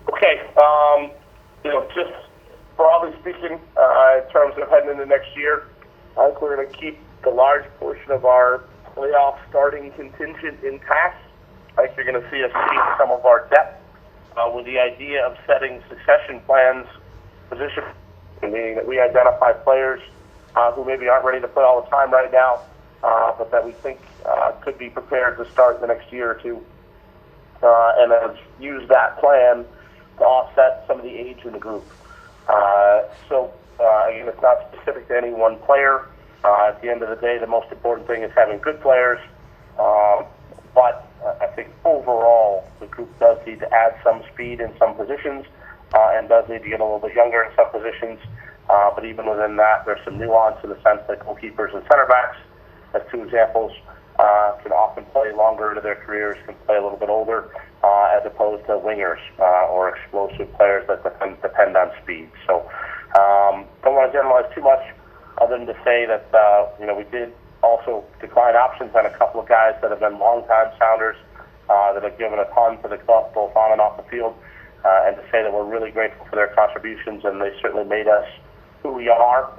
Okay. Just broadly speaking, in terms of heading into next year, I think we're going to keep the large portion of our playoff starting contingent intact. I think you're going to see us keep some of our depth with the idea of setting succession plans, position, meaning that we identify players who maybe aren't ready to play all the time right now, but that we think could be prepared to start in the next year or two, and then use that plan to offset some of the age in the group. Again, it's not specific to any one player. At the end of the day, the most important thing is having good players. But I think overall, the group does need to add some speed in some positions and does need to get a little bit younger in some positions. But even within that, there's some nuance in the sense that goalkeepers and center backs, as two examples, can often play longer into their careers, can play a little bit older, as opposed to wingers or explosive players that depend on speed. So don't want to generalize too much, other than to say that we did also decline options on a couple of guys that have been long-time sounders that have given a ton to the club, both on and off the field, and to say that we're really grateful for their contributions, and they certainly made us who we are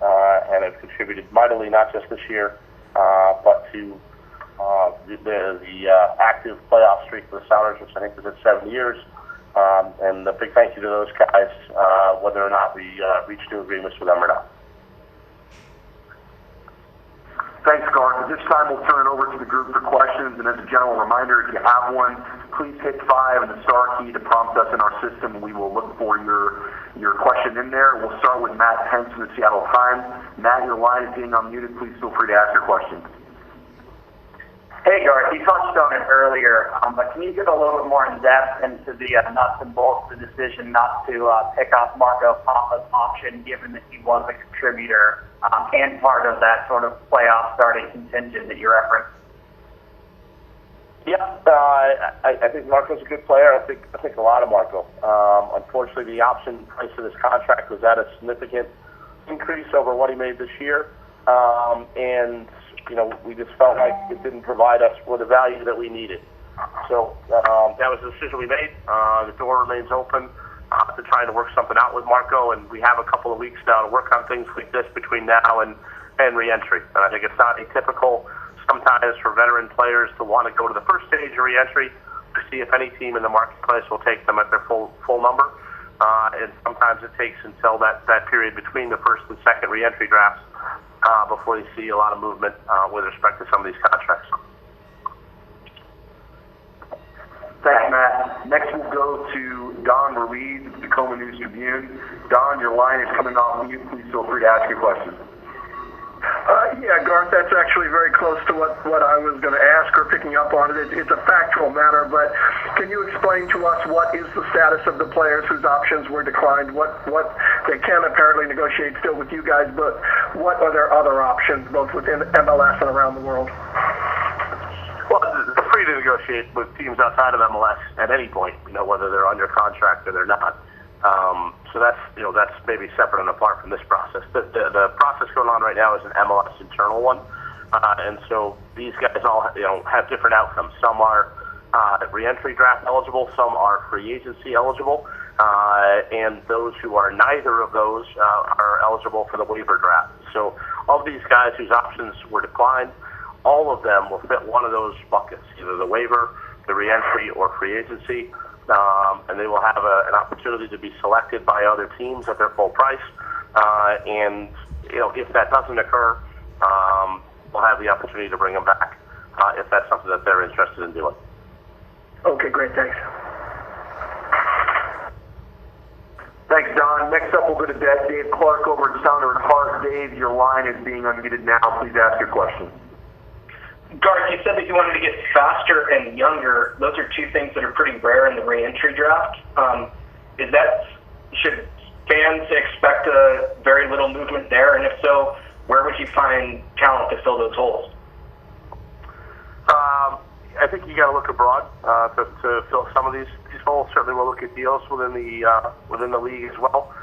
and have contributed mightily, not just this year, but to the active playoff streak for the Sounders, which I think is at 7 years. And a big thank you to those guys, whether or not we reach new agreements with them or not. Thanks, Garth. At this time, we'll turn it over to the group for questions. And as a general reminder, if you have one, please hit 5 and the star key to prompt us in our system, and we will look for your question in there. We'll start with Matt Pence from the Seattle Times. Matt, your line is being unmuted. Please feel free to ask your question. Hey, Garth, you touched on it earlier, but can you get a little bit more in depth into the nuts and bolts of the decision not to pick off Marco Papa's option, given that he was a contributor and part of that sort of playoff starting contingent that you referenced? Yeah, I think Marco's a good player. I think a lot of Marco. Unfortunately, the option price of this contract was at a significant increase over what he made this year, and we just felt like it didn't provide us with the value that we needed. So that was the decision we made. The door remains open to trying to work something out with Marco, and we have a couple of weeks now to work on things like this between now and reentry. And I think it's not atypical sometimes for veteran players to want to go to the first stage of reentry to see if any team in the marketplace will take them at their full number. And sometimes it takes until that period between the first and second reentry drafts before you see a lot of movement with respect to some of these contracts. Thanks, Matt. Next, we'll go to Don Ruiz of the Tacoma News Tribune. Don, your line is coming off mute. Please feel free to ask your question. Yeah, Garth, that's actually very close to what I was going to ask, or picking up on it. It's a factual matter, but can you explain to us what is the status of the players whose options were declined? What they can apparently negotiate still with you guys, but what are their other options, both within MLS and around the world? Well, they're free to negotiate with teams outside of MLS at any point, whether they're under contract or they're not. So that's maybe separate and apart from this process. The process going on right now is an MLS internal one, and so these guys all have different outcomes. Some are reentry draft eligible, some are free agency eligible, and those who are neither of those are eligible for the waiver draft. So of these guys whose options were declined, all of them will fit one of those buckets, either the waiver, the reentry, or free agency. And they will have an opportunity to be selected by other teams at their full price. And if that doesn't occur, we'll have the opportunity to bring them back if that's something that they're interested in doing. Okay, great, thanks. Thanks, Don. Next up, we'll go to Dave Clark over at Sounder and Hart. Dave, your line is being unmuted now. Please ask your question. Garth, you said that you wanted to get faster and younger. Those are two things that are pretty rare in the re-entry draft. Should fans expect a very little movement there? And if so, where would you find talent to fill those holes? I think you got to look abroad to fill some of these holes. Certainly, we'll look at deals within the league as well.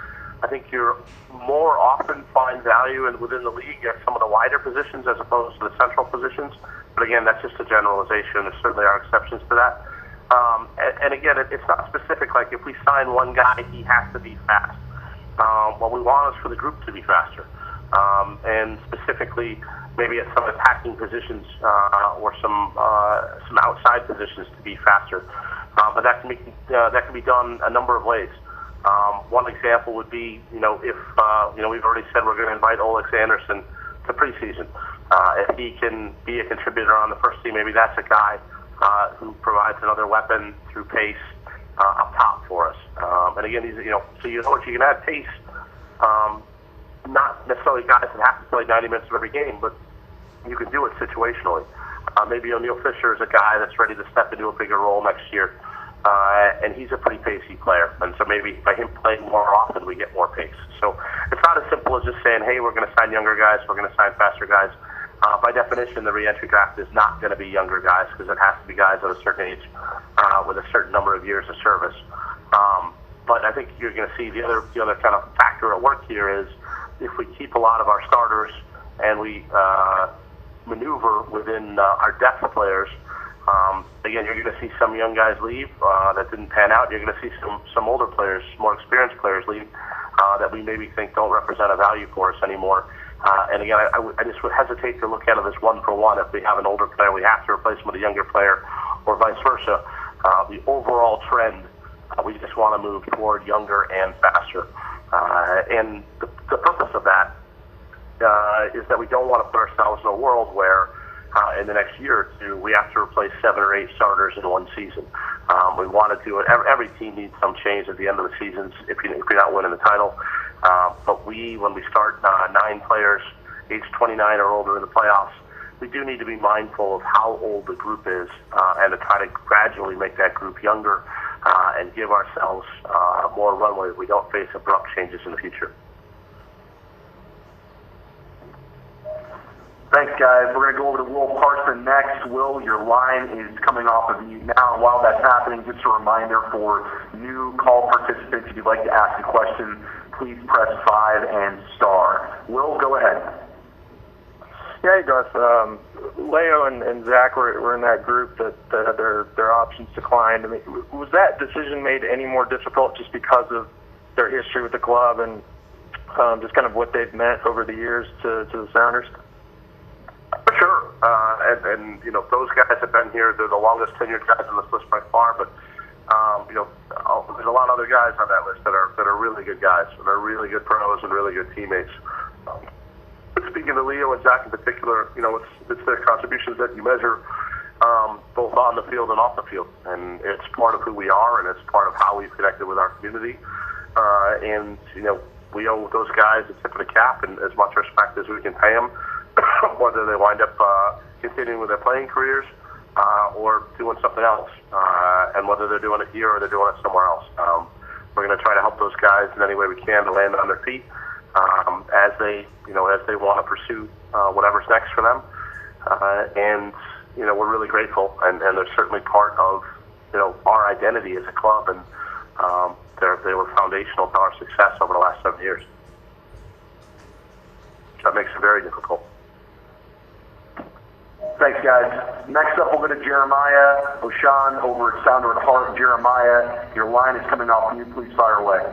I think you're more often find value within the league at some of the wider positions as opposed to the central positions. But again, that's just a generalization. There certainly are exceptions to that. And again, it's not specific. Like if we sign one guy, he has to be fast. What we want is for the group to be faster, and specifically maybe at some attacking positions or some outside positions to be faster. But that can be done a number of ways. One example would be, if we've already said we're going to invite Olex Anderson to preseason. If he can be a contributor on the first team, maybe that's a guy who provides another weapon through pace up top for us. And again, so you can add pace. Not necessarily guys that have to play 90 minutes of every game, but you can do it situationally. Maybe O'Neal Fisher is a guy that's ready to step into a bigger role next year, and he's a pretty pacey player. And so maybe by him playing more often, we get more pace. So it's not as simple as just saying, hey, we're going to sign younger guys, we're going to sign faster guys. By definition, the reentry draft is not going to be younger guys because it has to be guys at a certain age with a certain number of years of service. But I think you're going to see the other kind of factor at work here is if we keep a lot of our starters and we maneuver within our depth players. Again, you're going to see some young guys leave that didn't pan out. You're going to see some older players, more experienced players leave that we maybe think don't represent a value for us anymore. And again, I just would hesitate to look at it as one for one. If we have an older player, we have to replace him with a younger player, or vice versa. The overall trend, we just want to move toward younger and faster. And the purpose of that is that we don't want to put ourselves in a world where in the next year or two we have to replace 7 or 8 starters in one season. We want to do it. Every team needs some change at the end of the seasons if you're not winning the title. But when we start 9 players age 29 or older in the playoffs, we do need to be mindful of how old the group is and to try to gradually make that group younger and give ourselves more runway if we don't face abrupt changes in the future. Thanks, guys. We're going to go over to Will Parson next. Will, your line is coming off of mute now. And while that's happening, just a reminder for new call participants, if you'd like to ask a question, please press 5 and star. Will, go ahead. Yeah, hey, Garth. Leo and Zach were in that group that had their options declined. I mean, was that decision made any more difficult just because of their history with the club and just kind of what they've meant over the years to the Sounders? For sure. And those guys have been here. They're the longest tenured guys on this list by far, but there's a lot of other guys on that list that are really good guys, and they're really good pros and really good teammates. Speaking of Leo and Zach in particular, it's their contributions that you measure both on the field and off the field, and it's part of who we are, and it's part of how we've connected with our community. And we owe those guys a tip of the cap and as much respect as we can pay them, whether they wind up continuing with their playing careers or doing something else, and whether they're doing it here or they're doing it somewhere else. We're going to try to help those guys in any way we can to land on their feet as they want to pursue whatever's next for them. And we're really grateful, and they're certainly part of our identity as a club, and they were foundational to our success over the last 7 years. That makes it very difficult. Thanks, guys. Next up, we'll go to Jeremiah Oshan over at Sounder at Heart. Jeremiah, your line is coming off mute. Please fire away.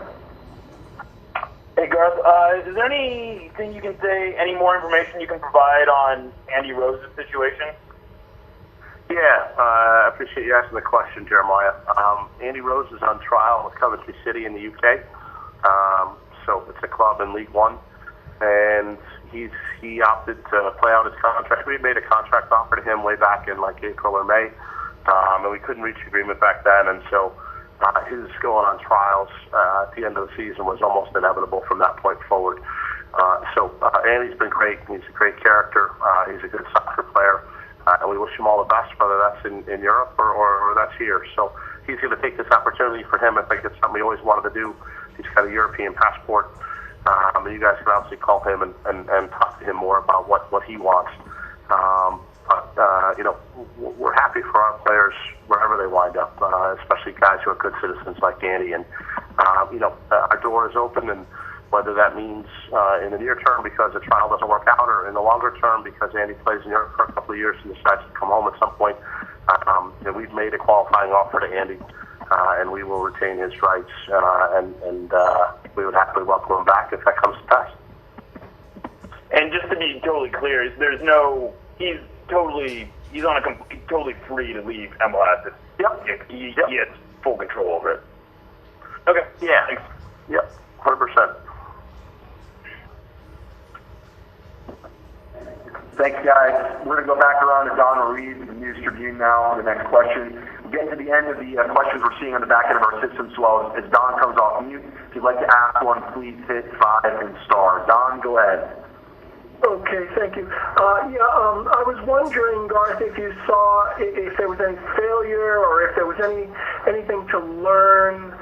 Hey, Garth, is there anything you can say, any more information you can provide on Andy Rose's situation? Yeah, I appreciate you asking the question, Jeremiah. Andy Rose is on trial with Coventry City in the UK. So it's a club in League One, and he opted to play out his contract. We made a contract offer to him way back in like April or May, and we couldn't reach agreement back then, and so his going on trials at the end of the season was almost inevitable from that point forward. So Andy's been great. He's a great character. He's a good soccer player, and we wish him all the best, whether that's in Europe or that's here. So he's going to take this opportunity for him. I think it's something he always wanted to do. He's got a European passport. And you guys can obviously call him and talk to him more about what he wants. But we're happy for our players wherever they wind up, especially guys who are good citizens like Andy. And our door is open, and whether that means in the near term because the trial doesn't work out, or in the longer term because Andy plays in Europe for a couple of years and decides to come home at some point, We've made a qualifying offer to Andy, and we will retain his rights, and we would happily welcome him back if that comes to pass. And just to be totally clear, he's totally free to leave MLS. Yep. He has full control over it. Okay. Yeah. Thanks. Yep. 100%. Thanks, guys. We're going to go back around to Don Reed with the News Tribune now for the next question. We're getting to the end of the questions we're seeing on the back end of our system, so as Don comes off mute, if you'd like to ask one, please hit 5 and star. Don, go ahead. Okay, thank you. I was wondering, Garth, if you saw if there was any failure or if there was anything to learn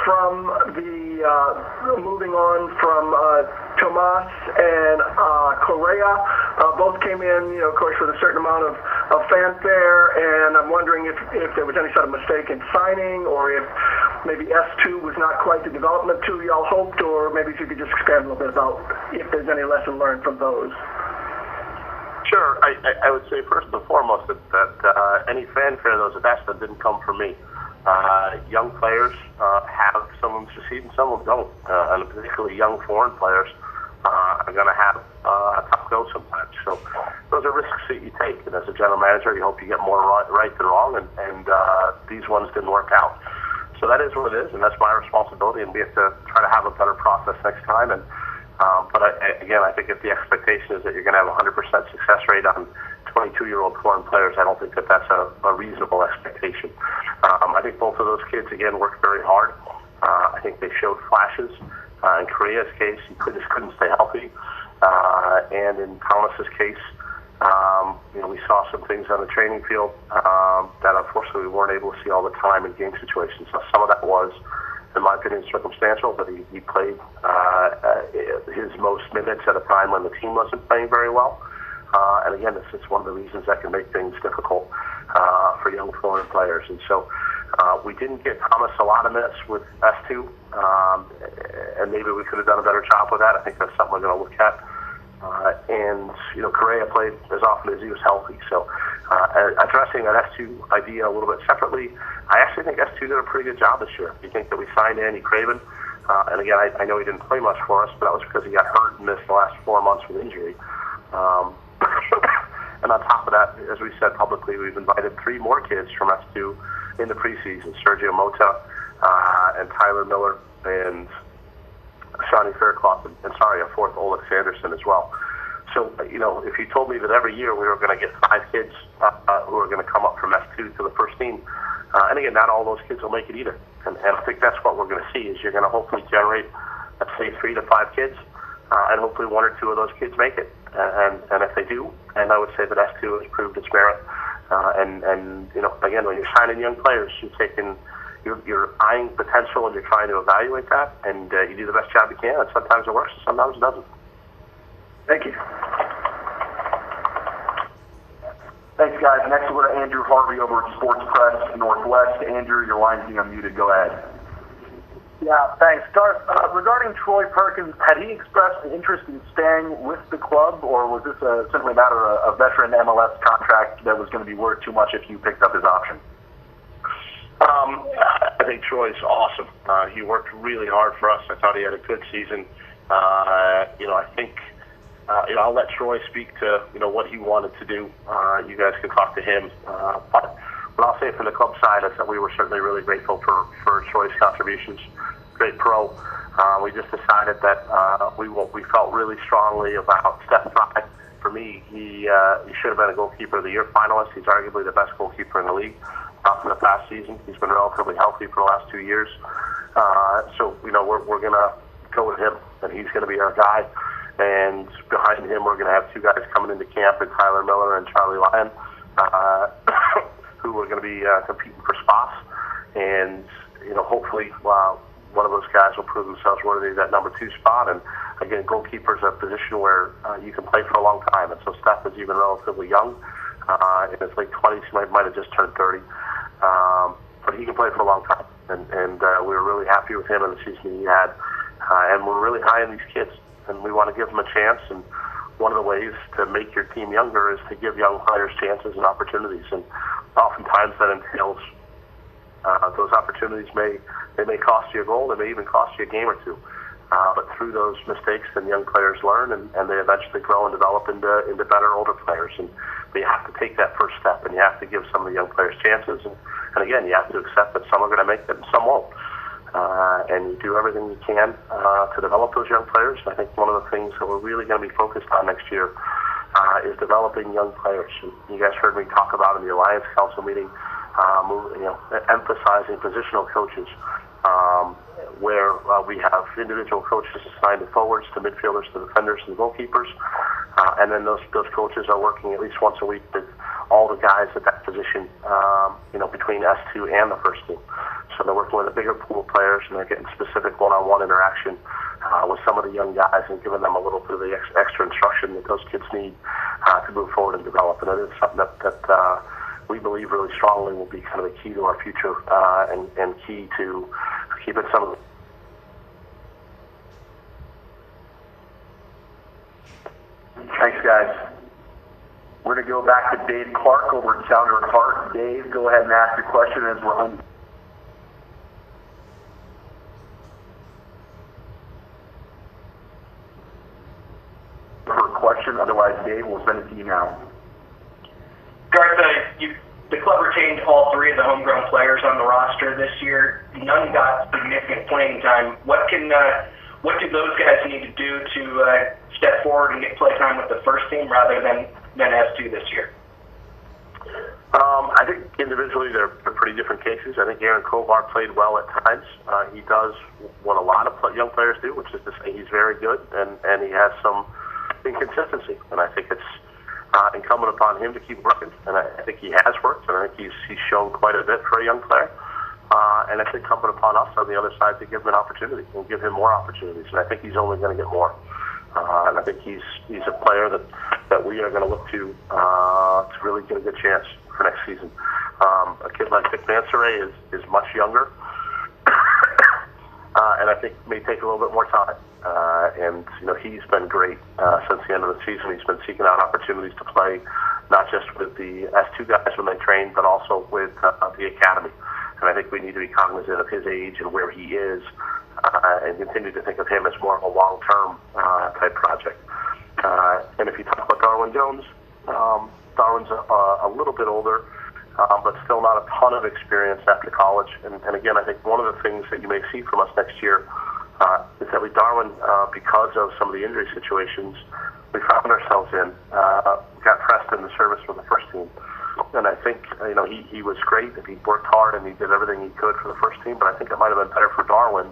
from the moving on from Tomas and Correa. Both came in, of course, with a certain amount of fanfare, and I'm wondering if there was any sort of mistake in signing, or if maybe S2 was not quite the development tool y'all hoped, or maybe if you could just expand a little bit about if there's any lesson learned from those. Sure. I would say first and foremost that any fanfare that was attached that didn't come from me. Young players have some of them succeed and some of them don't, and particularly young foreign players are going to have a tough go sometimes. So those are risks that you take, and as a general manager, you hope you get more right than wrong, and these ones didn't work out. So that is what it is, and that's my responsibility, and we have to try to have a better process next time. And but I think if the expectation is that you're going to have a 100% success rate on 22-year-old foreign players, I don't think that that's a reasonable expectation. I think both of those kids, again, worked very hard. I think they showed flashes. In Korea's case, he just couldn't stay healthy. And in Thomas's case, we saw some things on the training field that unfortunately we weren't able to see all the time in game situations. So some of that was, in my opinion, circumstantial, but he played his most minutes at a time when the team wasn't playing very well. And again, this is one of the reasons that can make things difficult for young foreign players. And so we didn't get Thomas a lot of minutes with S2, and maybe we could have done a better job with that. I think that's something we're going to look at. And Correa played as often as he was healthy. So addressing that S2 idea a little bit separately, I actually think S2 did a pretty good job this year. You think that we signed Andy Craven, and again, I know he didn't play much for us, but that was because he got hurt and missed the last 4 months with injury. And on top of that, as we said publicly, we've invited 3 more kids from S2 in the preseason: Sergio Mota and Tyler Miller and Shawnee Faircloth, and a 4th Oleg Sanderson as well. So, if you told me that every year we were going to get 5 kids who are going to come up from S2 to the first team, and again, not all those kids will make it either. And I think that's what we're going to see, is you're going to hopefully generate, let's say, 3 to 5 kids, and hopefully 1 or 2 of those kids make it. And if they do, and I would say that S2 has proved its merit. And again, when you're signing young players, you're eyeing potential and you're trying to evaluate that, and you do the best job you can, and sometimes it works, and sometimes it doesn't. Thank you. Thanks, guys. Next, we'll go to Andrew Harvey over at Sports Press Northwest. Andrew, your line's being unmuted. Go ahead. Yeah, thanks. Garth, regarding Troy Perkins, had he expressed an interest in staying with the club, or was this simply a matter of a veteran MLS contract that was going to be worth too much if you picked up his option? I think Troy's awesome. He worked really hard for us. I thought he had a good season. I think I'll let Troy speak to what he wanted to do. You guys can talk to him. But what I'll say from the club side is that we were certainly really grateful for Troy's contributions. Great pro. We just decided that we felt really strongly about Steph Fry. For me, he should have been a goalkeeper of the year finalist. He's arguably the best goalkeeper in the league from the past season. He's been relatively healthy for the last 2 years. So we're going to go with him, and he's going to be our guy. And behind him, we're going to have 2 guys coming into camp, and Tyler Miller and Charlie Lyon, who are going to be competing for spots. And hopefully, one of those guys will prove themselves worthy of that number 2 spot. And again, goalkeeper's a position where you can play for a long time. And so Steph is even relatively young. In his late 20s, he might have just turned 30. But he can play for a long time. And we were really happy with him in the season he had. And we're really high on these kids. And we want to give them a chance. And one of the ways to make your team younger is to give young players chances and opportunities. And oftentimes that entails those opportunities may cost you a goal, they may even cost you a game or two. But through those mistakes, then young players learn, and they eventually grow and develop into better older players. And you have to take that first step, and you have to give some of the young players chances. And again, you have to accept that some are going to make it and some won't. And you do everything you can to develop those young players. I think one of the things that we're really going to be focused on next year is developing young players. And you guys heard me talk about in the Alliance Council meeting, emphasizing positional coaches, where we have individual coaches assigned to forwards, to midfielders, to defenders, and goalkeepers, and then those coaches are working at least once a week with all the guys at that position, between S2 and the first team. So they're working with a bigger pool of players, and they're getting specific one-on-one interaction with some of the young guys and giving them a little bit of the extra instruction that those kids need to move forward and develop. And it is something that we believe really strongly will be kind of the key to our future and key to keeping some of the Thanks, guys. We're going to go back to Dave Clark over at Sounder and Hart. Dave, go ahead and ask your question as we're on. For a question, otherwise, Dave, we'll send it to you now. Garth, the club retained all three of the homegrown players on the roster this year. None got significant playing time. What do those guys need to do to step forward and get play time with the first team rather than S2 this year? I think individually they're pretty different cases. I think Aaron Kovar played well at times. He does what a lot of young players do, which is to say he's very good, and he has some inconsistency. And I think it's incumbent upon him to keep working. And I think he has worked, and I think he's shown quite a bit for a young player. And it's incumbent upon us on the other side to give him an opportunity and give him more opportunities. And I think he's only going to get more. And I think he's a player that we are going to look to really get a good chance for next season. A kid like Vic Mansoray is much younger, and I think may take a little bit more time. And he's been great since the end of the season. He's been seeking out opportunities to play, not just with the S2 guys when they train, but also with the academy. And I think we need to be cognizant of his age and where he is, and continue to think of him as more of a long-term type project. And if you talk about Darwin Jones, Darwin's a little bit older, but still not a ton of experience after college. And again, I think one of the things that you may see from us next year is that with Darwin, because of some of the injury situations we found ourselves in, got pressed in the service for the first team. And I think, he was great, and he worked hard, and he did everything he could for the first team, but I think it might have been better for Darwin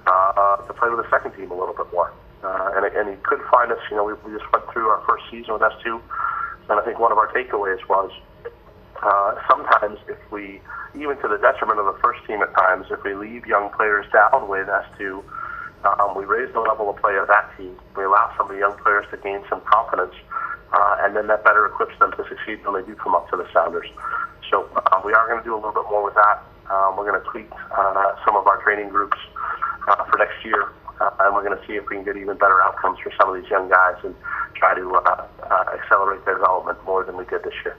to play with the second team a little bit more. And he could find us, we just went through our first season with S2, and I think one of our takeaways was sometimes if we, even to the detriment of the first team at times, if we leave young players down with S2, we raise the level of play of that team. We allow some of the young players to gain some confidence, and then that better equips them to succeed when they do come up to the Sounders. So we are going to do a little bit more with that. We're going to tweak some of our training groups for next year, and we're going to see if we can get even better outcomes for some of these young guys and try to accelerate their development more than we did this year.